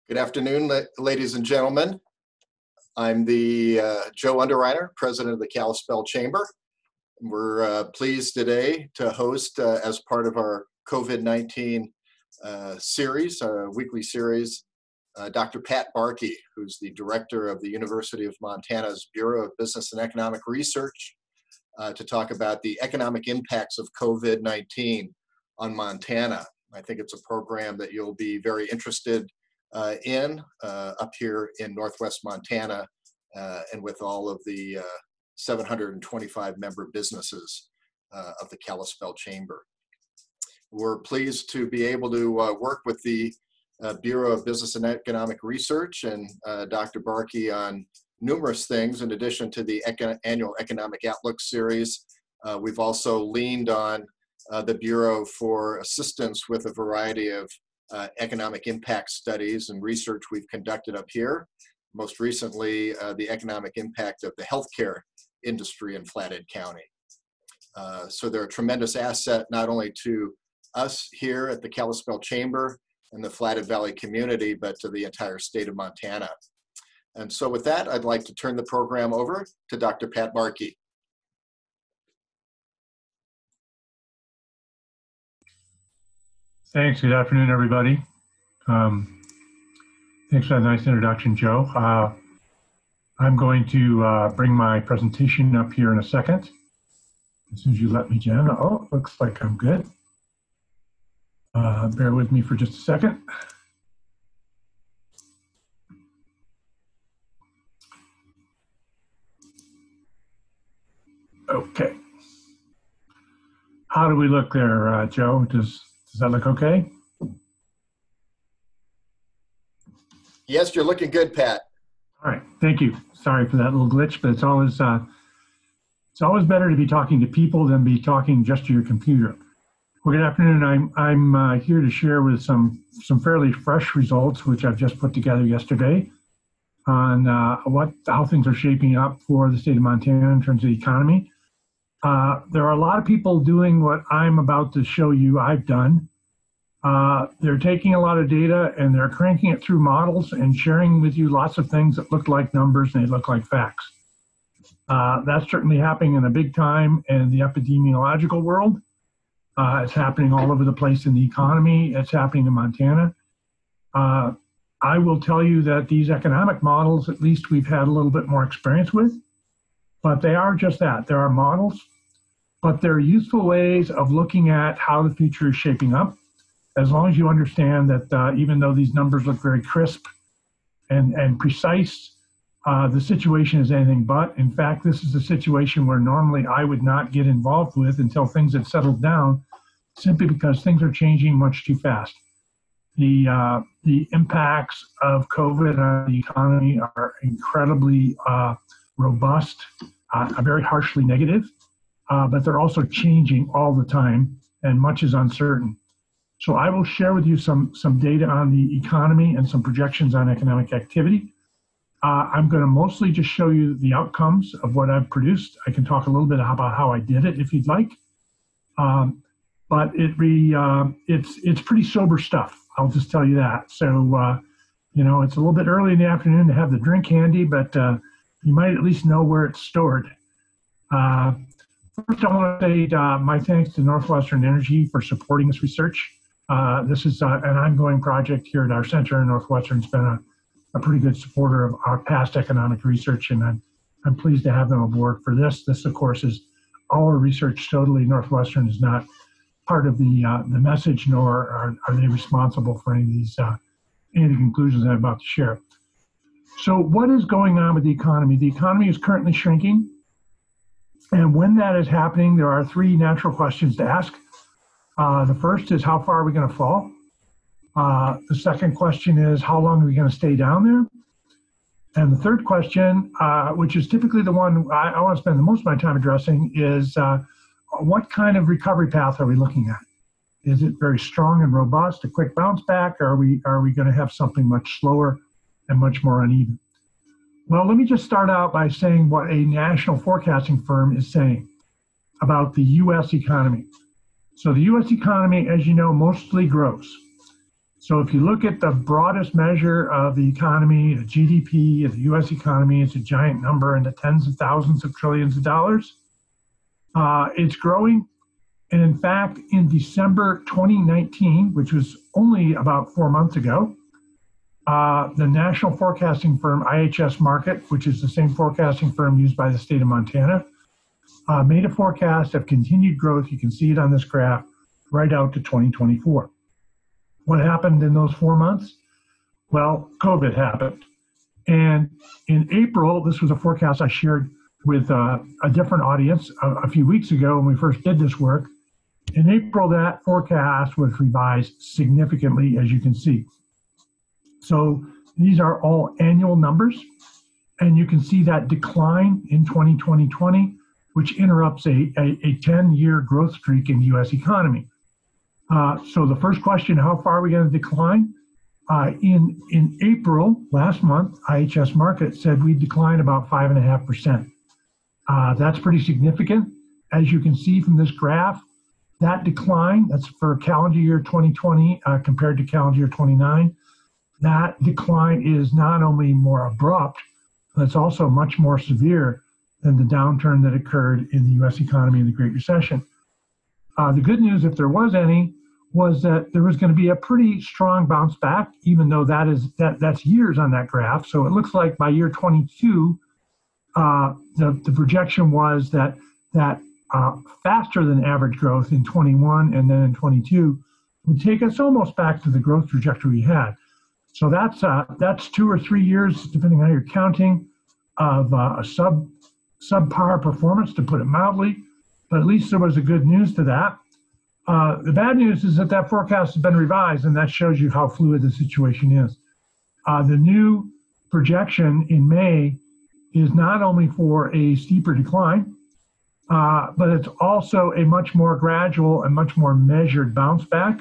Good afternoon, ladies and gentlemen. I'm Joe Underreiner, president of the Kalispell Chamber. We're pleased today to host, as part of our COVID-19 series, weekly series, Dr. Pat Barkey, who's the director of the University of Montana's Bureau of Business and Economic Research, to talk about the economic impacts of COVID-19 on Montana. I think it's a program that you'll be very interested in up here in Northwest Montana, and with all of the 725 member businesses of the Kalispell Chamber. We're pleased to be able to work with the Bureau of Business and Economic Research and Dr. Barkey on numerous things. In addition to the annual Economic Outlook series, we've also leaned on the Bureau for assistance with a variety of economic impact studies and research we've conducted up here. Most recently, the economic impact of the healthcare industry in Flathead County. So they're a tremendous asset not only to us here at the Kalispell Chamber and the Flathead Valley community, but to the entire state of Montana. And so with that, I'd like to turn the program over to Dr. Pat Barkey. Thanks. Good afternoon, everybody. Thanks for that nice introduction, Joe. I'm going to bring my presentation up here in a second. As soon as you let me, Jen. Oh, looks like I'm good. Bear with me for just a second. Okay. How do we look there, Joe? Does that look okay? Yes, you're looking good, Pat. All right, thank you. Sorry for that little glitch, but it's always better to be talking to people than be talking just to your computer. Well, good afternoon. I'm here to share with some fairly fresh results, which I've just put together yesterday, on how things are shaping up for the state of Montana in terms of the economy. There are a lot of people doing what I'm about to show you I've done. They're taking a lot of data and they're cranking it through models and sharing with you lots of things that look like numbers and they look like facts. That's certainly happening in a big time in the epidemiological world. It's happening all over the place in the economy. It's happening in Montana. I will tell you that these economic models, at least we've had a little bit more experience with, but they are just that. There are models, but they're useful ways of looking at how the future is shaping up. As long as you understand that even though these numbers look very crisp and precise, the situation is anything but. In fact, this is a situation where normally I would not get involved with until things had settled down, simply because things are changing much too fast. The impacts of COVID on the economy are incredibly robust, very harshly negative, but they're also changing all the time, and much is uncertain. So I will share with you some data on the economy and some projections on economic activity. I'm going to mostly just show you the outcomes of what I've produced. I can talk a little bit about how I did it if you'd like. But it's pretty sober stuff. I'll just tell you that. So, you know, it's a little bit early in the afternoon to have the drink handy, but you might at least know where it's stored. First, I want to say my thanks to Northwestern Energy for supporting this research. This is an ongoing project here at our center, and Northwestern's been a pretty good supporter of our past economic research, and I'm pleased to have them aboard for this. This, of course, is our research totally. Northwestern is not part of the message, nor are they responsible for any of the conclusions I'm about to share. So what is going on with the economy? The economy is currently shrinking. And when that is happening, there are three natural questions to ask. The first is, how far are we going to fall? The second question is, how long are we going to stay down there? And the third question, which is typically the one I want to spend the most of my time addressing, is what kind of recovery path are we looking at? Is it very strong and robust, a quick bounce back, or are we going to have something much slower and much more uneven? Well, let me just start out by saying what a national forecasting firm is saying about the U.S. economy. So the U.S. economy, as you know, mostly grows. So if you look at the broadest measure of the economy, the GDP of the US economy, it's a giant number in the tens of thousands of trillions of dollars. It's growing. And in fact, in December 2019, which was only about 4 months ago, the national forecasting firm IHS Markit, which is the same forecasting firm used by the state of Montana, made a forecast of continued growth. You can see it on this graph right out to 2024. What happened in those 4 months? Well, COVID happened. And in April, this was a forecast I shared with a different audience a few weeks ago when we first did this work. In April, that forecast was revised significantly, as you can see. So these are all annual numbers, and you can see that decline in 2020, which interrupts a 10-year growth streak in the US economy. So the first question, how far are we going to decline? In April, last month, IHS Markit said we'd decline about 5.5%. That's pretty significant. As you can see from this graph, that decline, that's for calendar year 2020 compared to calendar year 29, that decline is not only more abrupt, but it's also much more severe than the downturn that occurred in the US economy in the Great Recession. The good news, if there was any, was that there was going to be a pretty strong bounce back, even though that's years on that graph. So it looks like by year 22, the projection was that faster than average growth in 21 and then in 22 would take us almost back to the growth trajectory we had. So that's 2 or 3 years, depending on how you're counting, of a subpar performance, to put it mildly. But at least there was a good news to that. The bad news is that forecast has been revised, and that shows you how fluid the situation is. The new projection in May is not only for a steeper decline, but it's also a much more gradual and much more measured bounce back,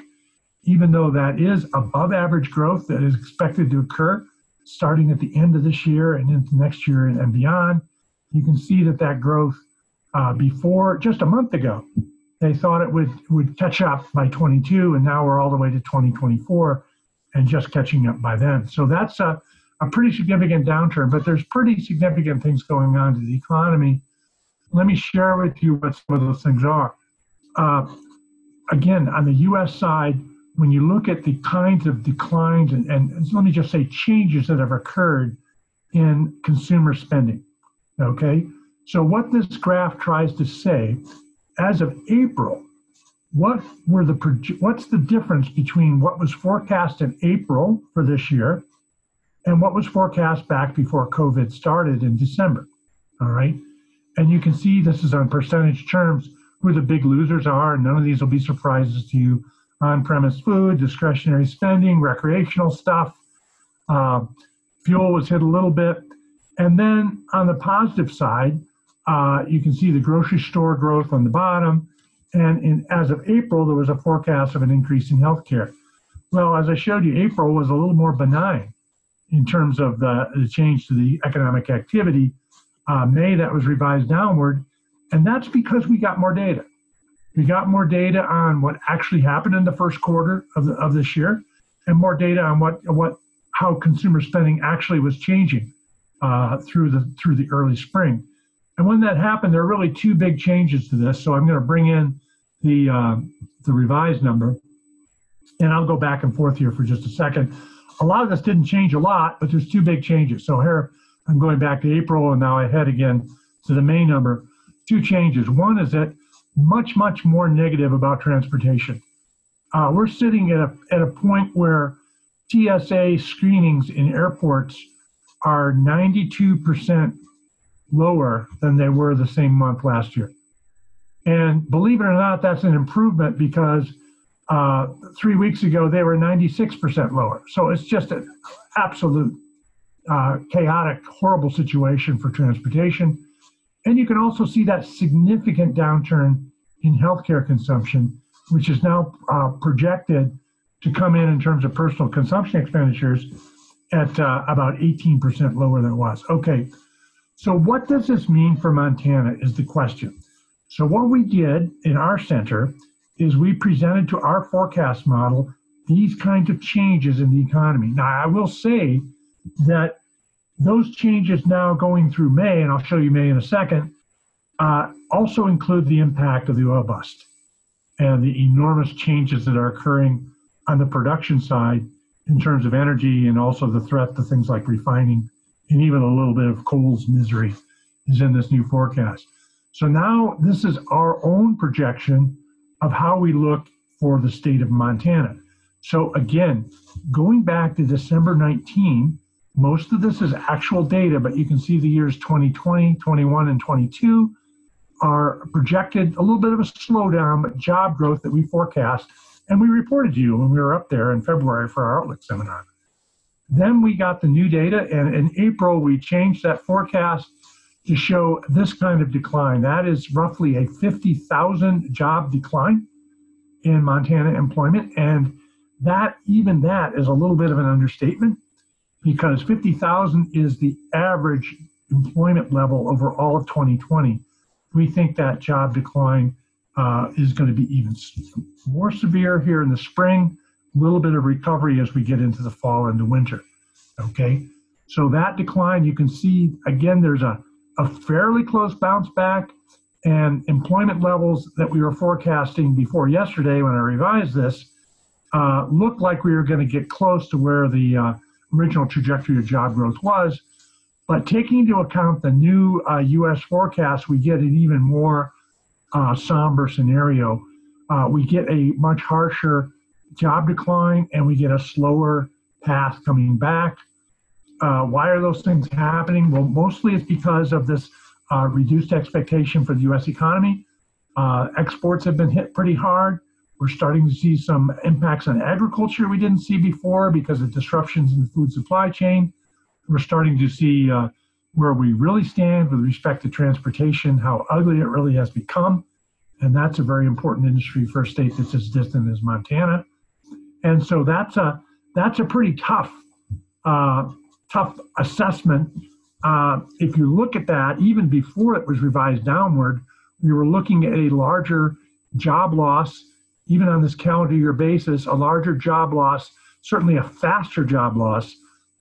even though that is above average growth that is expected to occur starting at the end of this year and into next year and beyond. You can see that growth before, just a month ago, they thought it would catch up by 22, and now we're all the way to 2024 and just catching up by then. So that's a pretty significant downturn, but there's pretty significant things going on to the economy. Let me share with you what some of those things are. Again, on the US side, when you look at the kinds of declines and let me just say changes that have occurred in consumer spending, okay? So what this graph tries to say, as of April, what's the difference between what was forecast in April for this year and what was forecast back before COVID started in December, all right? And you can see this is on percentage terms who the big losers are. None of these will be surprises to you. On-premise food, discretionary spending, recreational stuff. Fuel was hit a little bit. And then on the positive side, you can see the grocery store growth on the bottom. And as of April, there was a forecast of an increase in healthcare. Well, as I showed you, April was a little more benign in terms of the change to the economic activity. May, that was revised downward. And that's because we got more data. We got more data on what actually happened in the first quarter of this year, and more data on how consumer spending actually was changing through the early spring. And when that happened, there are really two big changes to this. So I'm going to bring in the revised number, and I'll go back and forth here for just a second. A lot of this didn't change a lot, but there's two big changes. So here I'm going back to April, and now I head again to the May number. Two changes. One is that much more negative about transportation. We're sitting at a point where TSA screenings in airports are 92% lower than they were the same month last year. And believe it or not, that's an improvement because 3 weeks ago they were 96% lower. So it's just an absolute chaotic, horrible situation for transportation. And you can also see that significant downturn in healthcare consumption, which is now projected to come in terms of personal consumption expenditures at about 18% lower than it was. Okay, so what does this mean for Montana is the question. So what we did in our center is we presented to our forecast model these kinds of changes in the economy. Now, I will say that those changes now going through May, and I'll show you May in a second, also include the impact of the oil bust and the enormous changes that are occurring on the production side in terms of energy, and also the threat to things like refining, and even a little bit of coal's misery is in this new forecast. So now this is our own projection of how we look for the state of Montana. So again, going back to December 19, most of this is actual data, but you can see the years 2020, 21, and 22 are projected a little bit of a slowdown, but job growth that we forecast. And we reported to you when we were up there in February for our Outlook seminar. Then we got the new data, and in April, we changed that forecast to show this kind of decline. That is roughly a 50,000 job decline in Montana employment. And that, even that is a little bit of an understatement, because 50,000 is the average employment level over all of 2020. We think that job decline is going to be even more severe here in the spring, a little bit of recovery as we get into the fall and the winter, okay? So that decline, you can see, again, there's a fairly close bounce back, and employment levels that we were forecasting before yesterday when I revised this looked like we were going to get close to where the original trajectory of job growth was. But taking into account the new U.S. forecast, we get an even more somber scenario. We get a much harsher job decline, and we get a slower path coming back. Why are those things happening? Well, mostly it's because of this reduced expectation for the U.S. economy. Exports have been hit pretty hard. We're starting to see some impacts on agriculture we didn't see before because of disruptions in the food supply chain. We're starting to see where we really stand with respect to transportation, how ugly it really has become. And that's a very important industry for a state that's as distant as Montana. And so that's a pretty tough assessment. If you look at that, even before it was revised downward, we were looking at a larger job loss, even on this calendar year basis, a larger job loss, certainly a faster job loss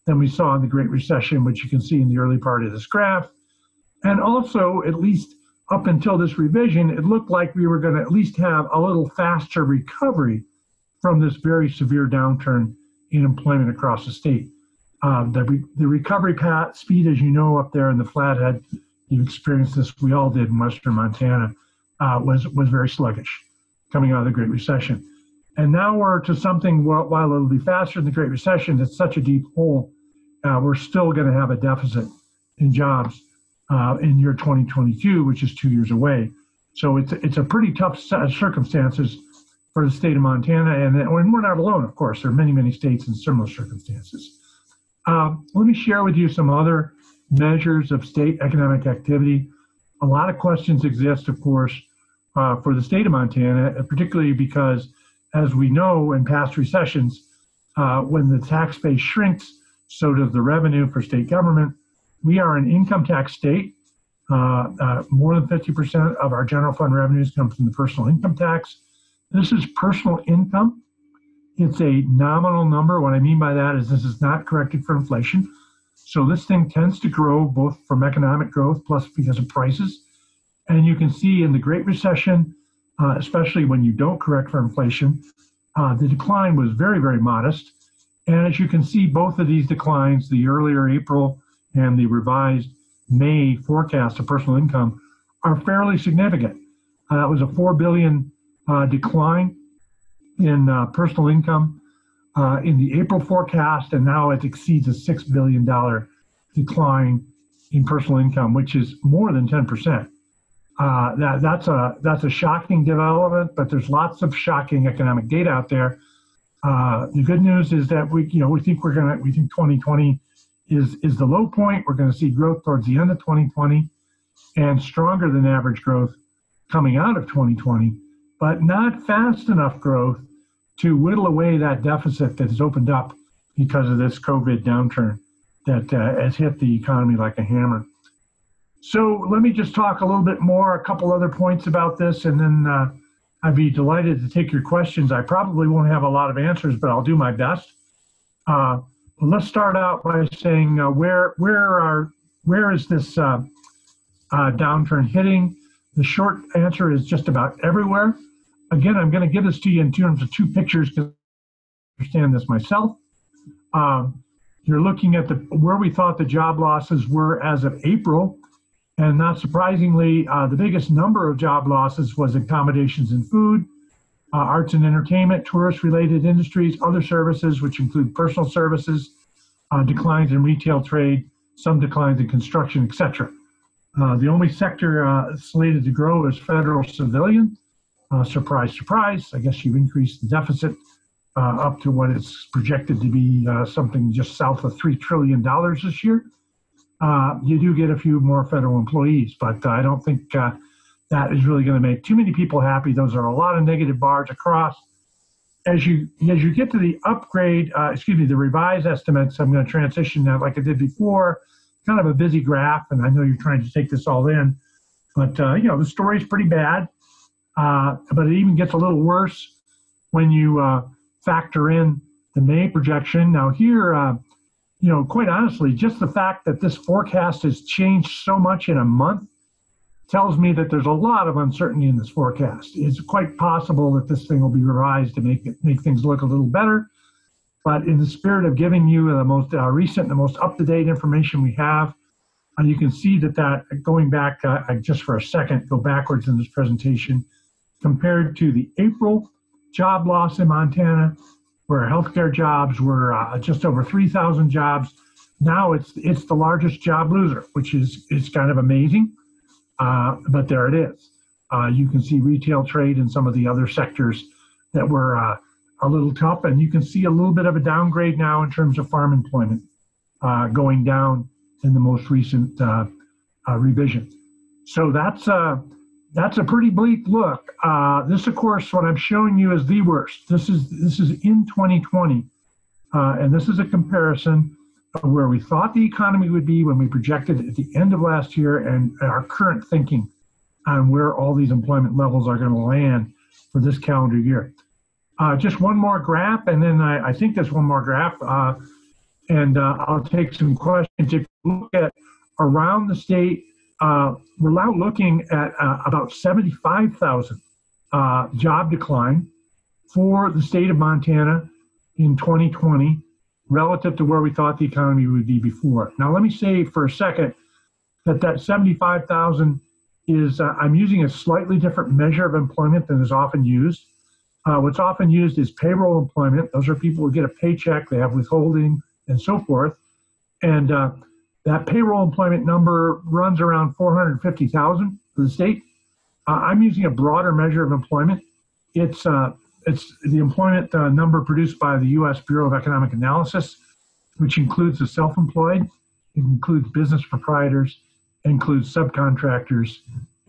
than we saw in the Great Recession, which you can see in the early part of this graph. And also, at least up until this revision, it looked like we were going to at least have a little faster recovery from this very severe downturn in employment across the state. The recovery speed, as you know, up there in the Flathead, you experienced this, we all did in Western Montana, was very sluggish coming out of the Great Recession. And now we're to something, while it'll be faster than the Great Recession, it's such a deep hole, we're still going to have a deficit in jobs in year 2022, which is 2 years away. So it's a pretty tough set of circumstances for the state of Montana, and we're not alone, of course. There are many, many states in similar circumstances. Let me share with you some other measures of state economic activity. A lot of questions exist, of course, for the state of Montana, particularly because, as we know in past recessions, when the tax base shrinks, so does the revenue for state government. We are an income tax state. More than 50% of our general fund revenues come from the personal income tax. This is personal income. It's a nominal number. What I mean by that is this is not corrected for inflation. So this thing tends to grow both from economic growth plus because of prices. And you can see in the Great Recession, especially when you don't correct for inflation, the decline was very, very modest. And as you can see, both of these declines, the earlier April and the revised May forecast of personal income, are fairly significant. That was a $4 billion decline in personal income in the April forecast, and now it exceeds a $6 billion decline in personal income, which is more than 10%. That's a shocking development, but there's lots of shocking economic data out there. The good news is that we think 2020 is the low point. We're going to see growth towards the end of 2020 and stronger than average growth coming out of 2020, but not fast enough growth to whittle away that deficit that has opened up because of this COVID downturn that has hit the economy like a hammer. So let me just talk a little bit more, a couple other points about this, and then I'd be delighted to take your questions. I probably won't have a lot of answers, but I'll do my best. Well, let's start out by saying where is this downturn hitting? The short answer is just about everywhere. Again, I'm going to give this to you in terms of two pictures because I understand this myself. You're looking at where we thought the job losses were as of April. And not surprisingly, the biggest number of job losses was accommodations and food, arts and entertainment, tourist-related industries, other services, which include personal services, declines in retail trade, some declines in construction, etc. The only sector slated to grow is federal civilian. Surprise, surprise. I guess you increased the deficit up to what is projected to be something just south of $3 trillion this year. You do get a few more federal employees, but I don't think that is really going to make too many people happy. Those are a lot of negative bars across. As you get to the the revised estimates, I'm going to transition that like I did before. Kind of a busy graph, and I know you're trying to take this all in, but the story's pretty bad. But it even gets a little worse when you factor in the May projection. Now here, quite honestly, just the fact that this forecast has changed so much in a month tells me that there's a lot of uncertainty in this forecast. It's quite possible that this thing will be revised to make things look a little better. But in the spirit of giving you the most recent, the most up-to-date information we have, you can see that going back just for a second, go backwards in this presentation, compared to the April job loss in Montana, where healthcare jobs were just over 3,000 jobs. Now it's the largest job loser, which is kind of amazing, but there it is. You can see retail trade and some of the other sectors that were a little tough, and you can see a little bit of a downgrade now in terms of farm employment going down in the most recent revision. So that's a pretty bleak look. This, of course, what I'm showing you is the worst. This is in 2020, and this is a comparison of where we thought the economy would be when we projected at the end of last year and our current thinking on where all these employment levels are going to land for this calendar year. Just one more graph, and then I think there's one more graph, and I'll take some questions. If you look at around the state, we're now looking at about 75,000 job decline for the state of Montana in 2020 relative to where we thought the economy would be before. Now, let me say for a second that 75,000 is, I'm using a slightly different measure of employment than is often used. What's often used is payroll employment. Those are people who get a paycheck, they have withholding and so forth. And that payroll employment number runs around 450,000 for the state. I'm using a broader measure of employment. It's the employment number produced by the U.S. Bureau of Economic Analysis, which includes the self-employed, it includes business proprietors, includes subcontractors,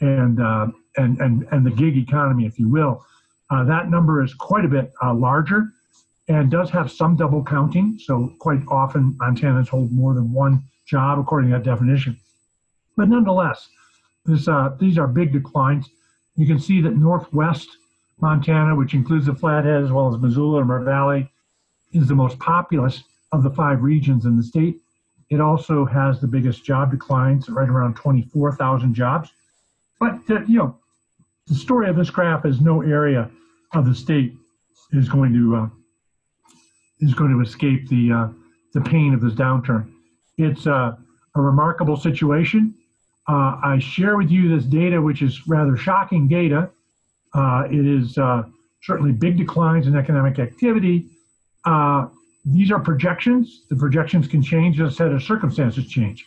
and the gig economy, if you will. That number is quite a bit larger and does have some double counting. So quite often Montanans hold more than one job according to that definition. But nonetheless, these are big declines. You can see that Northwest Montana, which includes the Flathead as well as Missoula and River Valley, is the most populous of the 5 regions in the state. It also has the biggest job declines, right around 24,000 jobs. But the story of this graph is no area of the state is going to escape the pain of this downturn. It's a remarkable situation. I share with you this data, which is rather shocking data. It is certainly big declines in economic activity. These are projections. The projections can change as circumstances change.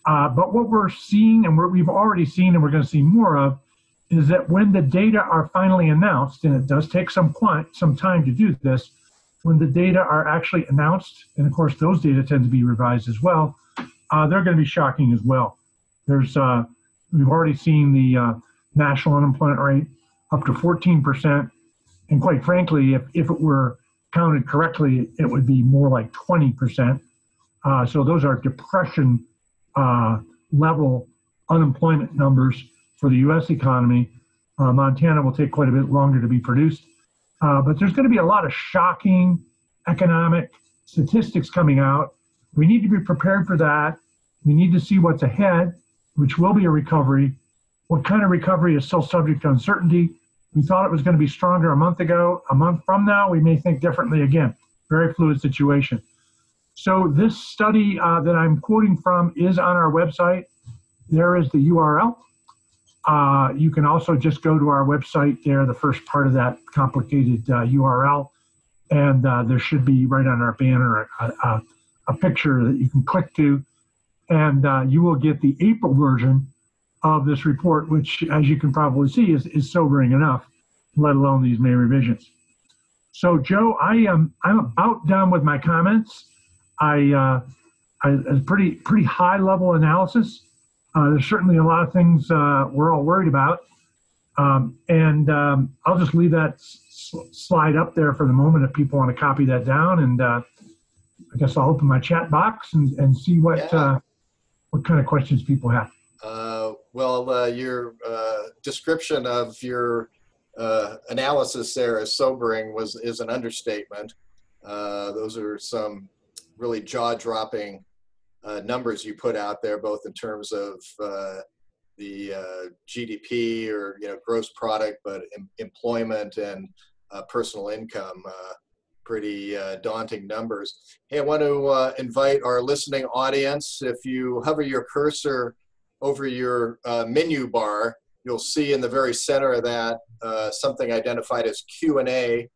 But what we're seeing, and we've already seen, and we're going to see more of, is that when the data are finally announced, and it does take some time to do this, when the data are actually announced, and of course those data tend to be revised as well, they're going to be shocking as well. We've already seen the national unemployment rate up to 14%, and quite frankly, if it were counted correctly, it would be more like 20%. So those are depression level unemployment numbers for the U.S. economy. Montana will take quite a bit longer to be produced. But there's going to be a lot of shocking economic statistics coming out. We need to be prepared for that. We need to see what's ahead, which will be a recovery. What kind of recovery is still subject to uncertainty. We thought it was going to be stronger a month ago. A month from now, we may think differently again. Very fluid situation. So this study that I'm quoting from is on our website. There is the URL. You can also just go to our website there, the first part of that complicated URL, and there should be right on our banner a picture that you can click to, and you will get the April version of this report, which, as you can probably see, is sobering enough, let alone these May revisions. So, Joe, I'm about done with my comments. A pretty high level analysis. There's certainly a lot of things we're all worried about, and I'll just leave that slide up there for the moment if people want to copy that down, and I guess I'll open my chat box and see what kind of questions people have. Your description of your analysis there as sobering is an understatement. Those are some really jaw-dropping numbers you put out there, both in terms of the GDP or gross product, but employment and personal income. Pretty daunting numbers. Hey, I want to invite our listening audience. If you hover your cursor over your menu bar, you'll see in the very center of that something identified as Q&A,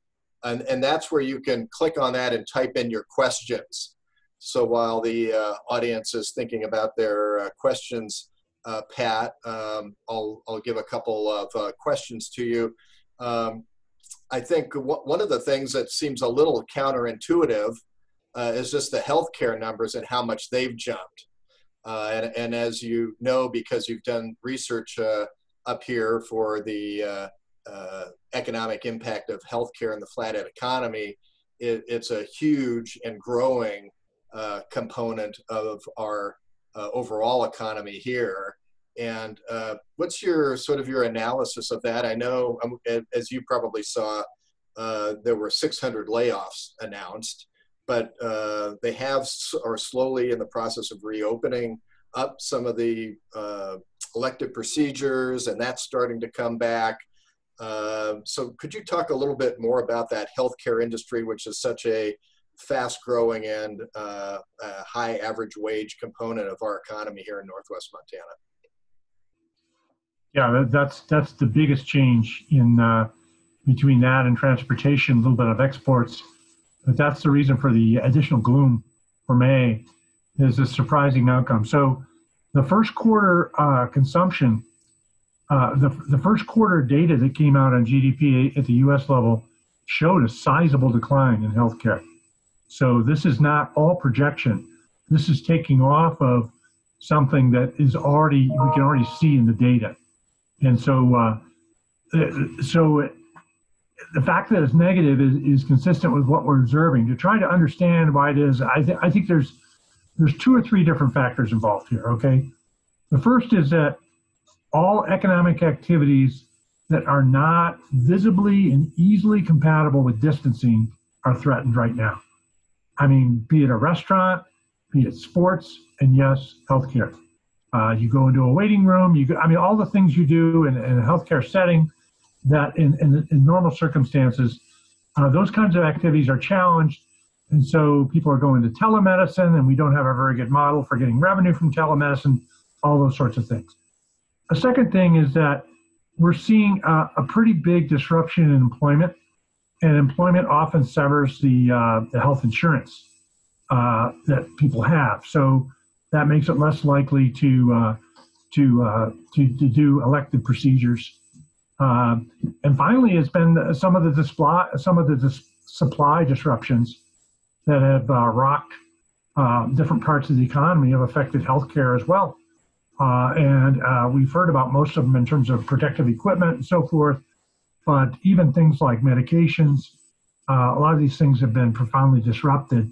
and that's where you can click on that and type in your questions. So while the audience is thinking about their questions, Pat, I'll give a couple of questions to you. I think one of the things that seems a little counterintuitive is just the healthcare numbers and how much they've jumped. And as you know, because you've done research up here for the economic impact of healthcare in the flathead economy, it's a huge and growing component of our overall economy here. And what's your analysis of that? I know, as you probably saw, there were 600 layoffs announced, but they are slowly in the process of reopening up some of the elective procedures, and that's starting to come back. So could you talk a little bit more about that healthcare industry, which is such a fast-growing and high average wage component of our economy here in Northwest Montana? Yeah, that's the biggest change in between that and transportation, a little bit of exports. But that's the reason for the additional gloom for May, is a surprising outcome. So the first quarter consumption, the first quarter data that came out on GDP at the U.S. level showed a sizable decline in healthcare. So this is not all projection. This is taking off of something that we can already see in the data. And so, the fact that it's negative is consistent with what we're observing. To try to understand why it is, I think there's 2 or 3 different factors involved here. Okay, the first is that all economic activities that are not visibly and easily compatible with distancing are threatened right now. I mean, be it a restaurant, be it sports, and yes, healthcare. You go into a waiting room, all the things you do in a healthcare setting that in normal circumstances, those kinds of activities are challenged. And so people are going to telemedicine, and we don't have a very good model for getting revenue from telemedicine, all those sorts of things. A second thing is that we're seeing a pretty big disruption in employment, and employment often severs the health insurance that people have. So that makes it less likely to do elective procedures. And finally, it's been some of the supply disruptions that have rocked different parts of the economy, have affected healthcare as well. And we've heard about most of them in terms of protective equipment and so forth. But even things like medications, a lot of these things have been profoundly disrupted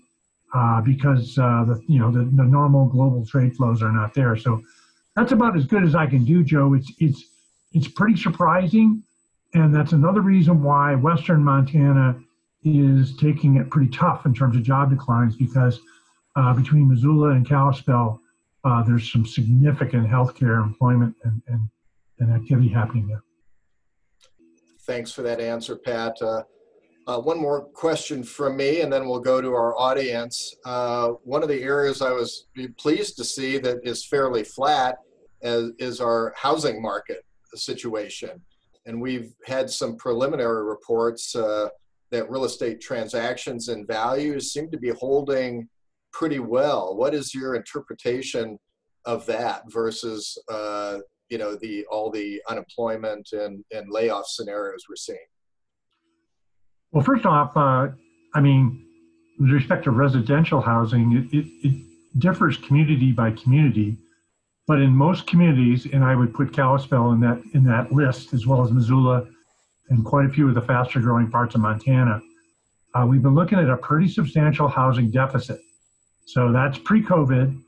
because the normal global trade flows are not there. So that's about as good as I can do, Joe. It's it's pretty surprising. And that's another reason why Western Montana is taking it pretty tough in terms of job declines, because between Missoula and Kalispell, there's some significant healthcare employment and activity happening there. Thanks for that answer, Pat. One more question from me, and then we'll go to our audience. One of the areas I was pleased to see that is fairly flat is our housing market situation. And we've had some preliminary reports that real estate transactions and values seem to be holding pretty well. What is your interpretation of that versus all the unemployment and layoff scenarios we're seeing? Well, first off, with respect to residential housing, it differs community by community. But in most communities, and I would put Kalispell in that list, as well as Missoula and quite a few of the faster growing parts of Montana, we've been looking at a pretty substantial housing deficit. So that's pre-COVID,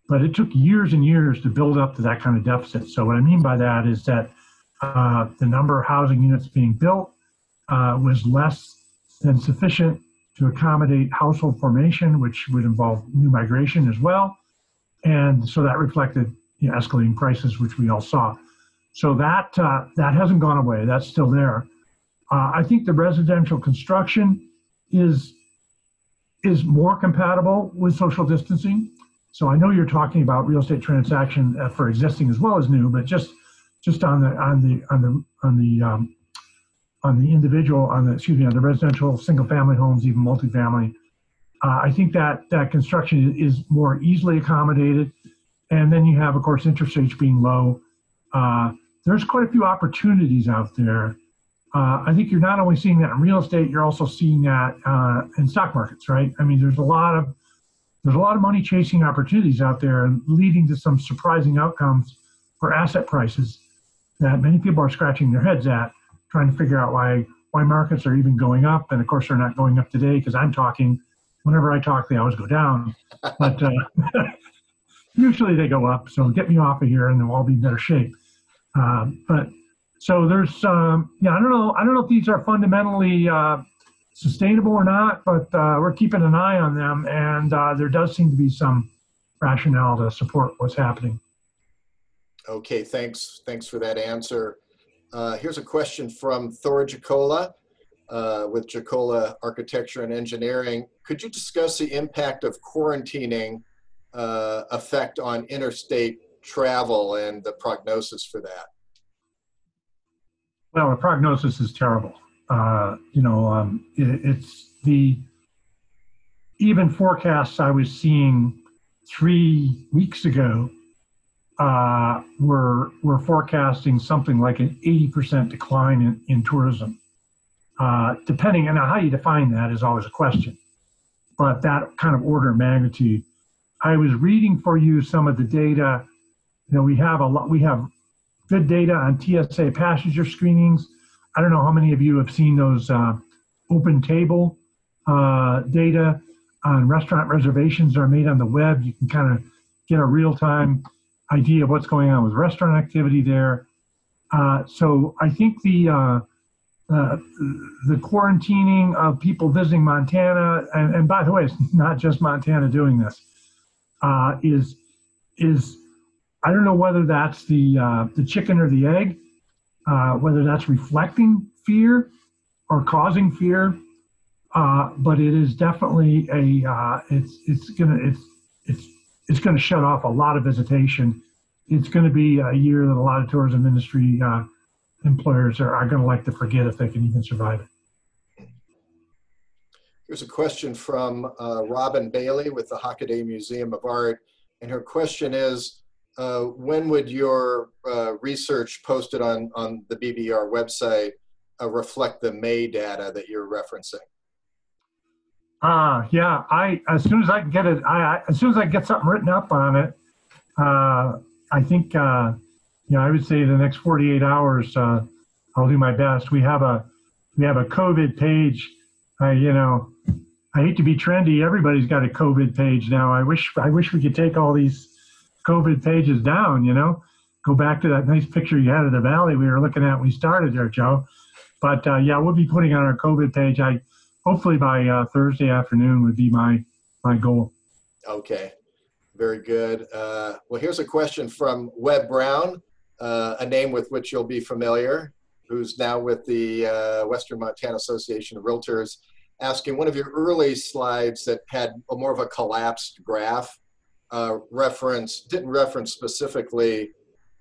but it took years and years to build up to that kind of deficit. So what I mean by that is that the number of housing units being built was less than sufficient to accommodate household formation, which would involve new migration as well. And so that reflected escalating prices, which we all saw. So that hasn't gone away. That's still there. I think the residential construction is more compatible with social distancing. So I know you're talking about real estate transaction for existing as well as new, but just on the residential single family homes, even multifamily, I think that construction is more easily accommodated. And then you have, of course, interest rates being low. There's quite a few opportunities out there. I think you're not only seeing that in real estate, you're also seeing that in stock markets, right? I mean, there's a lot of money chasing opportunities out there and leading to some surprising outcomes for asset prices that many people are scratching their heads at, trying to figure out why markets are even going up. And of course, they're not going up today because I'm talking. Whenever I talk, they always go down. But usually they go up. So get me off of here and they'll all be in better shape. But so there's, I don't know if these are fundamentally sustainable or not, but we're keeping an eye on them. And there does seem to be some rationale to support what's happening. Okay, thanks for that answer. Here's a question from Thor Jacola with Jacola Architecture and Engineering. Could you discuss the impact of quarantining effect on interstate travel and the prognosis for that? Well, the prognosis is terrible. It's even forecasts I was seeing 3 weeks ago were forecasting something like an 80% decline in tourism. Depending on how you define that is always a question, but that kind of order of magnitude. I was reading for you some of the data. We have good data on TSA passenger screenings. I don't know how many of you have seen those open table data on restaurant reservations that are made on the web. You can kind of get a real-time idea of what's going on with restaurant activity there. So I think the quarantining of people visiting Montana, and by the way, it's not just Montana doing this, is I don't know whether that's the chicken or the egg, whether that's reflecting fear or causing fear, but it is definitely it's going to shut off a lot of visitation. It's going to be a year that a lot of tourism industry employers are going to like to forget if they can even survive it. Here's a question from Robin Bailey with the Hockaday Museum of Art. And her question is, when would your research posted on the BBER website reflect the May data that you're referencing? Yeah, as soon as I can get it, as soon as I get something written up on it, I think, I would say the next 48 hours, I'll do my best. We have a COVID page. I hate to be trendy. Everybody's got a COVID page now. I wish we could take all these COVID pages down, go back to that nice picture you had of the valley we were looking at when we started there, Joe. But yeah, we'll be putting on our COVID page. Hopefully by Thursday afternoon would be my goal. Okay, very good. Well, here's a question from Webb Brown, a name with which you'll be familiar, who's now with the Western Montana Association of Realtors, asking one of your early slides that had more of a collapsed graph didn't reference specifically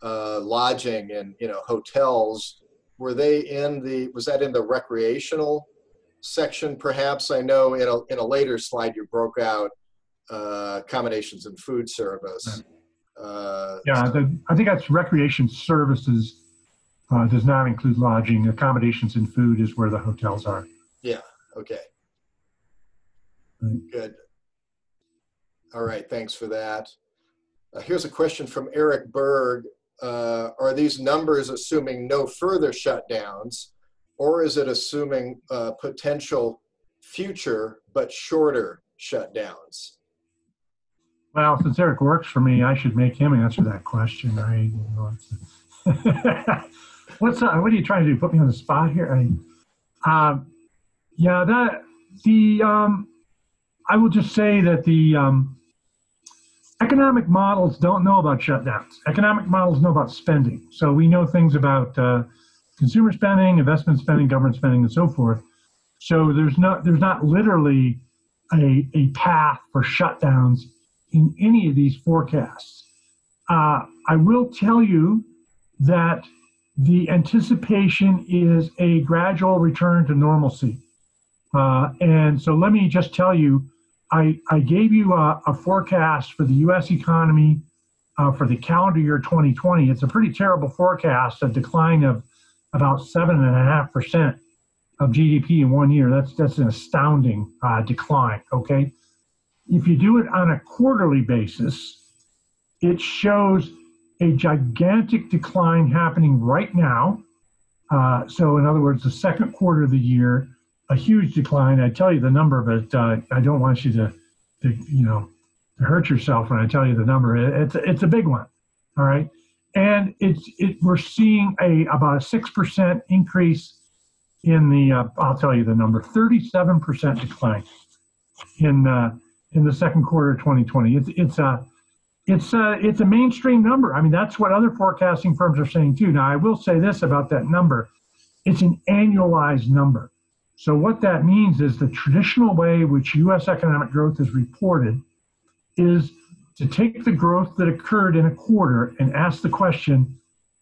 lodging and hotels. Was that in the recreational section perhaps? I know in a later slide you broke out accommodations and food service. Yeah, I think that's recreation services does not include lodging. Accommodations and food is where the hotels are. Yeah, okay. Right. Good. All right, thanks for that. Here's a question from Eric Berg. Are these numbers assuming no further shutdowns, or is it assuming potential future but shorter shutdowns? Well, since Eric works for me, I should make him answer that question, right? What are you trying to do? Put me on the spot here? I will just say that the economic models don't know about shutdowns. Economic models know about spending. So we know things about consumer spending, investment spending, government spending, and so forth. So there's not literally a path for shutdowns in any of these forecasts. I will tell you that the anticipation is a gradual return to normalcy. And so let me just tell you, I gave you a forecast for the U.S. economy for the calendar year 2020. It's a pretty terrible forecast, a decline of about 7.5% of GDP in 1 year. That's an astounding decline, okay? If you do it on a quarterly basis, it shows a gigantic decline happening right now. So in other words, the second quarter of the year, a huge decline. I tell you the number, but I don't want you to hurt yourself when I tell you the number. It's a big one, all right? And we're seeing about a 6% increase in the, I'll tell you the number, 37% decline in the second quarter of 2020. It's a mainstream number. I mean, that's what other forecasting firms are saying too. Now, I will say this about that number. It's an annualized number. So what that means is the traditional way which U.S. economic growth is reported is to take the growth that occurred in a quarter and ask the question,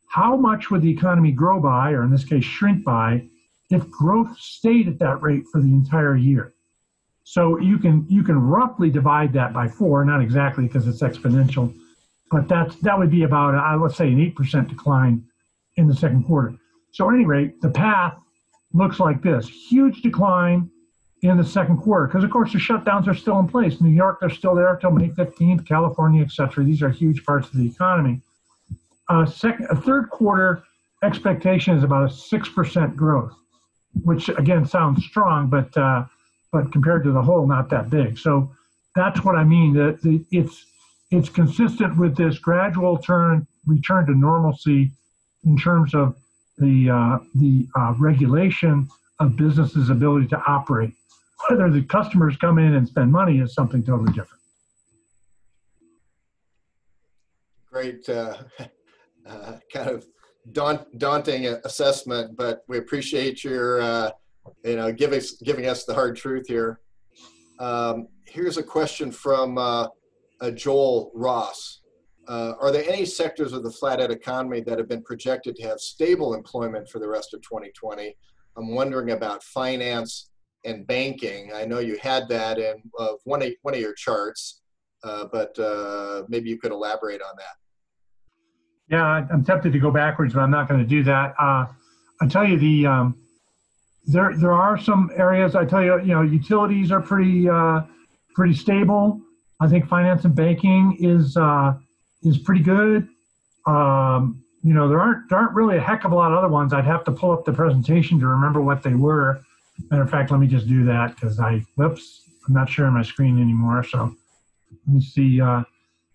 how much would the economy grow by, or in this case, shrink by, if growth stayed at that rate for the entire year? So you can roughly divide that by 4, not exactly because it's exponential, but that would be about, let's say, an 8% decline in the second quarter. So at any rate, the path looks like this. Huge decline in the second quarter, because of course the shutdowns are still in place. New York, they're still there until May 15th, California, et cetera. These are huge parts of the economy. A third quarter expectation is about a 6% growth, which again sounds strong, but compared to the whole, not that big. So that's what I mean. That it's consistent with this gradual return to normalcy in terms of the regulation of businesses' ability to operate. Whether the customers come in and spend money is something totally different. Great, kind of daunting assessment, but we appreciate your giving us the hard truth here. Here's a question from Joel Ross. Are there any sectors of the flathead economy that have been projected to have stable employment for the rest of 2020? I'm wondering about finance and banking. I know you had that in one of your charts, but maybe you could elaborate on that. Yeah, I'm tempted to go backwards, but I'm not going to do that. I'll tell you there are some areas. I tell you, utilities are pretty stable. I think finance and banking is pretty good. There aren't really a heck of a lot of other ones. I'd have to pull up the presentation to remember what they were. Matter of fact, let me just do that because I'm not sharing my screen anymore. So let me see.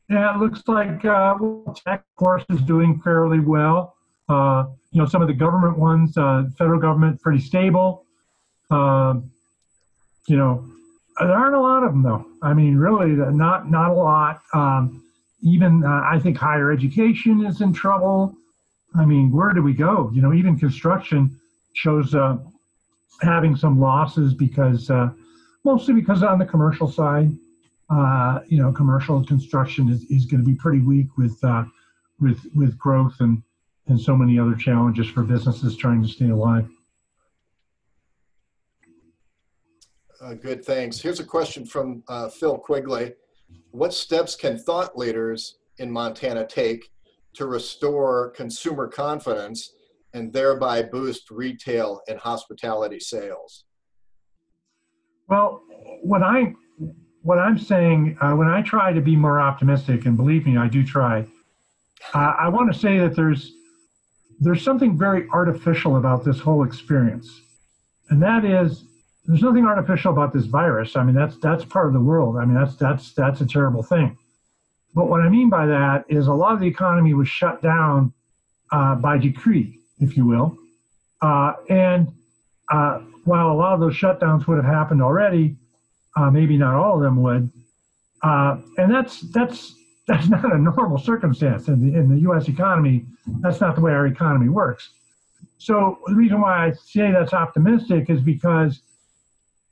Yeah, it looks like tech, of course, is doing fairly well. Some of the government ones, federal government, pretty stable. Uh, you know, there aren't a lot of them though. I mean, really, not a lot. Even I think higher education is in trouble. I mean, where do we go? Even construction shows having some losses because mostly because on the commercial side, commercial construction is going to be pretty weak with growth and so many other challenges for businesses trying to stay alive. Good, thanks. Here's a question from Phil Quigley. What steps can thought leaders in Montana take to restore consumer confidence and thereby boost retail and hospitality sales? Well, what I'm saying, when I try to be more optimistic, and believe me, I do try, I want to say that there's something very artificial about this whole experience. And that is, there's nothing artificial about this virus. I mean, that's part of the world. I mean, that's a terrible thing. But what I mean by that is a lot of the economy was shut down by decree, if you will. And while a lot of those shutdowns would have happened already, maybe not all of them would. And that's not a normal circumstance in the U.S. economy. That's not the way our economy works. So the reason why I say that's optimistic is because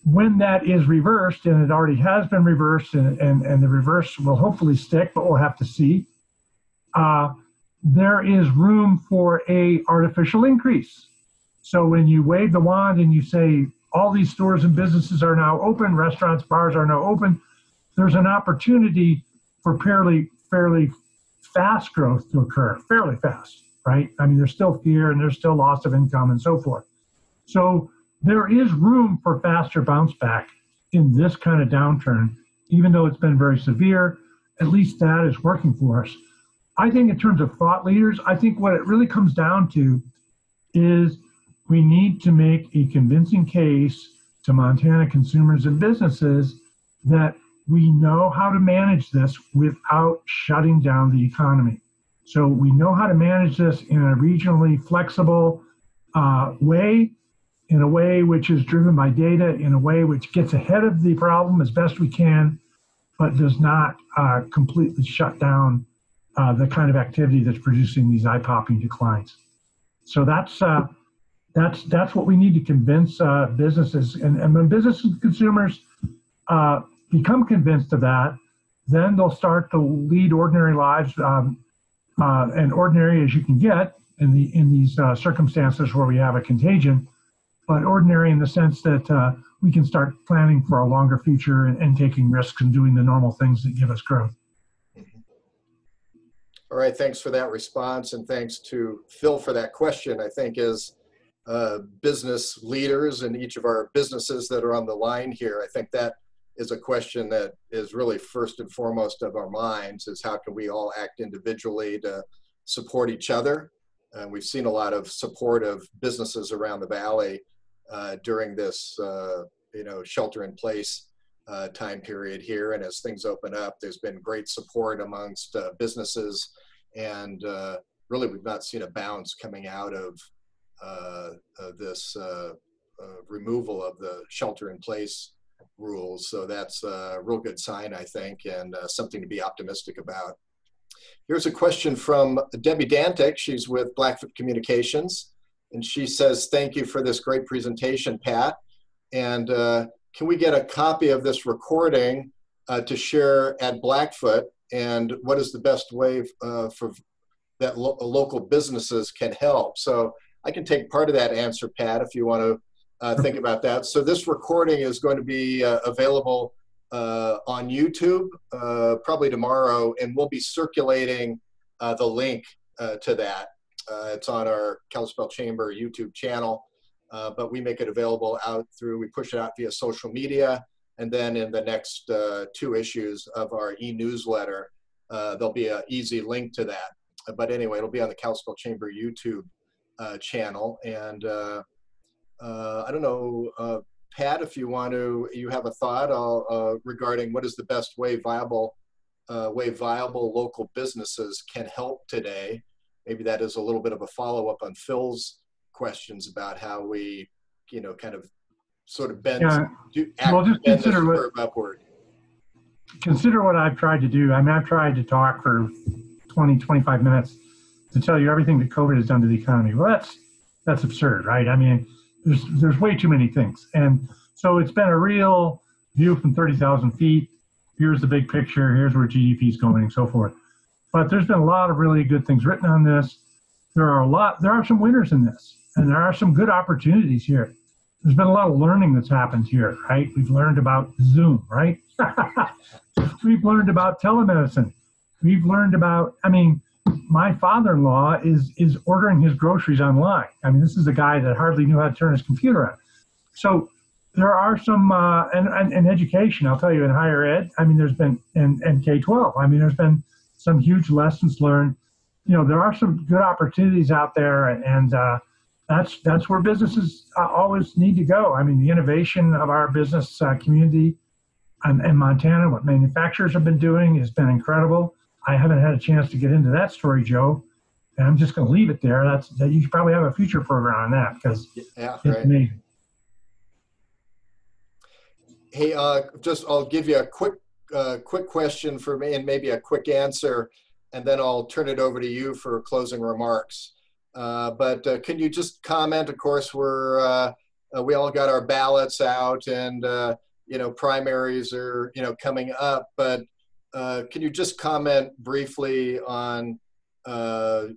when that is reversed, and it already has been reversed, and the reverse will hopefully stick, but we'll have to see, there is room for a artificial increase. So when you wave the wand and you say, all these stores and businesses are now open, restaurants, bars are now open, there's an opportunity for fairly fast growth to occur, fairly fast, right? I mean, there's still fear and there's still loss of income and so forth. So there is room for faster bounce back in this kind of downturn, even though it's been very severe. At least that is working for us. I think in terms of thought leaders, I think what it really comes down to is we need to make a convincing case to Montana consumers and businesses that we know how to manage this without shutting down the economy. So we know how to manage this in a regionally flexible way, in a way which is driven by data, in a way which gets ahead of the problem as best we can, but does not completely shut down the kind of activity that's producing these eye-popping declines. So that's what we need to convince businesses. And when businesses and consumers become convinced of that, then they'll start to lead ordinary lives, and ordinary as you can get in these circumstances where we have a contagion, but ordinary in the sense that we can start planning for a longer future and taking risks and doing the normal things that give us growth. All right, thanks for that response, and thanks to Phil for that question. I think as business leaders in each of our businesses that are on the line here, I think that is a question that is really first and foremost of our minds, is how can we all act individually to support each other? And we've seen a lot of support of businesses around the valley during this shelter in place time period here. And as things open up, there's been great support amongst businesses, and really we've not seen a bounce coming out of this removal of the shelter in place rules. So that's a real good sign, I think, and something to be optimistic about. Here's a question from Debbie Dantic. She's with Blackfoot Communications, and she says, thank you for this great presentation, Pat. And can we get a copy of this recording to share at Blackfoot? And what is the best way for that local businesses can help? So I can take part of that answer, Pat, if you want to think about that. So this recording is going to be available on YouTube probably tomorrow, and we'll be circulating the link to that. It's on our Kalispell Chamber YouTube channel, but we make it available we push it out via social media, and then in the next 2 issues of our e-newsletter, there'll be an easy link to that. But anyway, it'll be on the Kalispell Chamber YouTube channel. And I don't know, Pat, if you have a thought regarding what is the best way viable way viable local businesses can help today. Maybe that is a little bit of a follow-up on Phil's questions about how we, kind of sort of bend, Yeah. Well, just bend this curve upward. Consider what I've tried to do. I mean, I've tried to talk for 20, 25 minutes to tell you everything that COVID has done to the economy. Well, that's absurd, right? I mean, there's way too many things. And so it's been a real view from 30,000 feet. Here's the big picture. Here's where GDP is going and so forth. But there's been a lot of really good things written on this. There are some winners in this, and there are some good opportunities here. There's been a lot of learning that's happened here, right? We've learned about Zoom, right? We've learned about telemedicine. We've learned about, I mean, my father-in-law is ordering his groceries online. I mean, this is a guy that hardly knew how to turn his computer on. So there are some, and education, I'll tell you, in higher ed, I mean, there's been, and K-12, I mean, there's been some huge lessons learned. There are some good opportunities out there, and that's where businesses always need to go. I mean, the innovation of our business community in Montana, what manufacturers have been doing has been incredible. I haven't had a chance to get into that story, Joe, and I'm just going to leave it there. That you should probably have a future program on that because it's amazing. Hey, I'll give you a quick question for me and maybe a quick answer, and then I'll turn it over to you for closing remarks. But can you just comment? Of course, we all got our ballots out, and primaries are coming up. But can you just comment briefly on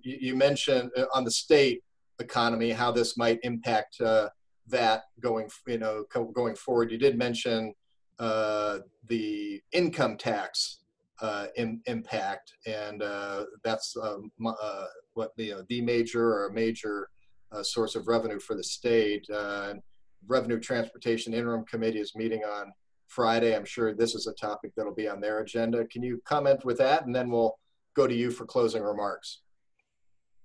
you mentioned on the state economy, how this might impact that going forward? You did mention the income tax impact, and that's what the major source of revenue for the state. Revenue Transportation Interim Committee is meeting on Friday. I'm sure this is a topic that'll be on their agenda. Can you comment with that, and then we'll go to you for closing remarks?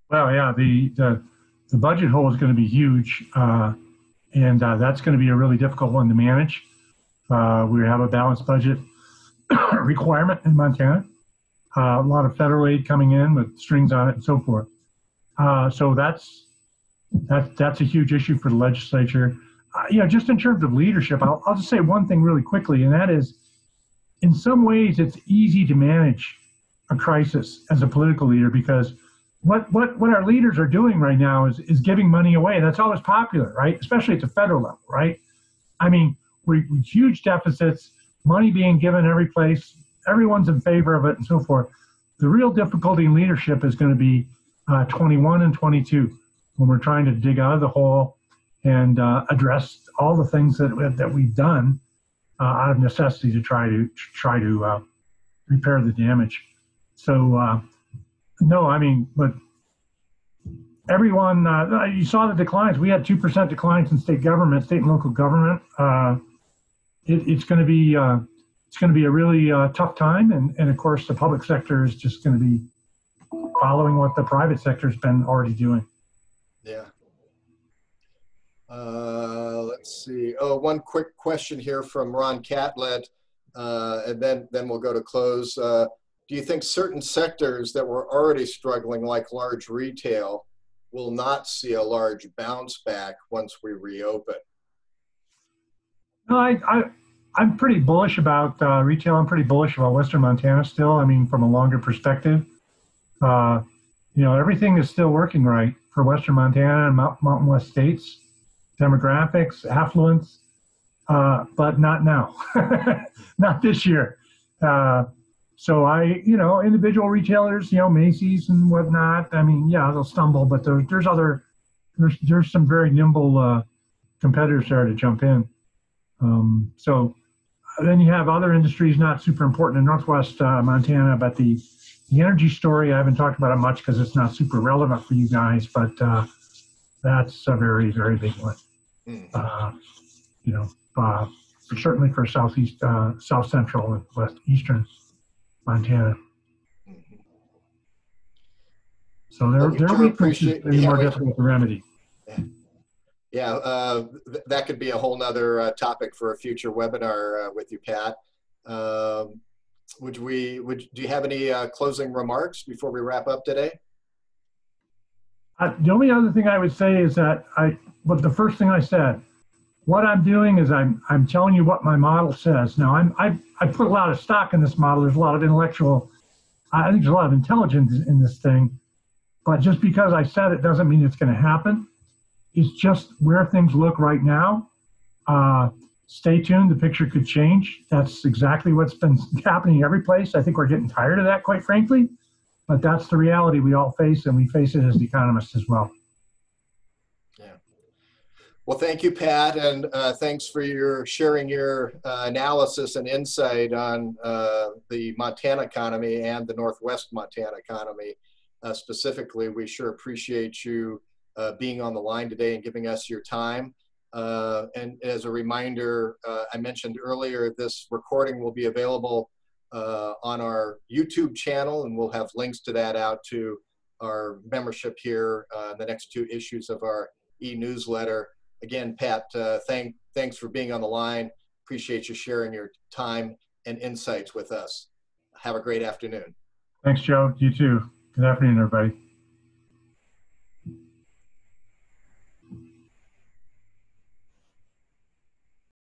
Well, yeah, the budget hole is going to be huge, and that's going to be a really difficult one to manage. We have a balanced budget requirement in Montana. A lot of federal aid coming in with strings on it and so forth. So that's a huge issue for the legislature. Just in terms of leadership, I'll just say one thing really quickly, and that is, in some ways, it's easy to manage a crisis as a political leader because what our leaders are doing right now is giving money away. That's always popular, right? Especially at the federal level, right? I mean, we're huge deficits, money being given every place, everyone's in favor of it and so forth. The real difficulty in leadership is going to be 21 and 22 when we're trying to dig out of the hole and address all the things that we've done out of necessity to try to repair the damage. So no, I mean, but everyone, you saw the declines. We had 2% declines in state and local government. It's going to be a really tough time, and of course the public sector is just going to be following what the private sector's been already doing. Yeah. Let's see. Oh, one quick question here from Ron Catlett, and then we'll go to close. Do you think certain sectors that were already struggling, like large retail, will not see a large bounce back once we reopen? No, I'm pretty bullish about retail. I'm pretty bullish about Western Montana still. I mean, from a longer perspective, everything is still working right for Western Montana and Mountain West states. Demographics, affluence, but not now, not this year. So individual retailers, Macy's and whatnot. I mean, yeah, they'll stumble, but there's some very nimble competitors there to jump in. So then you have other industries not super important in Northwest Montana, but the energy story, I haven't talked about it much because it's not super relevant for you guys, but that's a very, very big one. Certainly for southeast, south central and west eastern Montana. So they're weaknesses more difficult to remedy. Yeah, that could be a whole nother topic for a future webinar with you, Pat. do you have any closing remarks before we wrap up today? The only other thing I would say is that the first thing I said, what I'm doing is I'm telling you what my model says. Now I put a lot of stock in this model. There's a lot of I think there's a lot of intelligence in this thing, but just because I said it doesn't mean it's going to happen. It's just where things look right now. Stay tuned, the picture could change. That's exactly what's been happening every place. I think we're getting tired of that, quite frankly, but that's the reality we all face, and we face it as economists as well. Yeah. Well, thank you, Pat, and thanks for sharing your analysis and insight on the Montana economy and the Northwest Montana economy. Specifically, we sure appreciate you being on the line today and giving us your time. And as a reminder, I mentioned earlier, this recording will be available on our YouTube channel, and we'll have links to that out to our membership here, the next 2 issues of our e-newsletter. Again, Pat, thanks for being on the line. Appreciate you sharing your time and insights with us. Have a great afternoon. Thanks, Joe. You too. Good afternoon, everybody.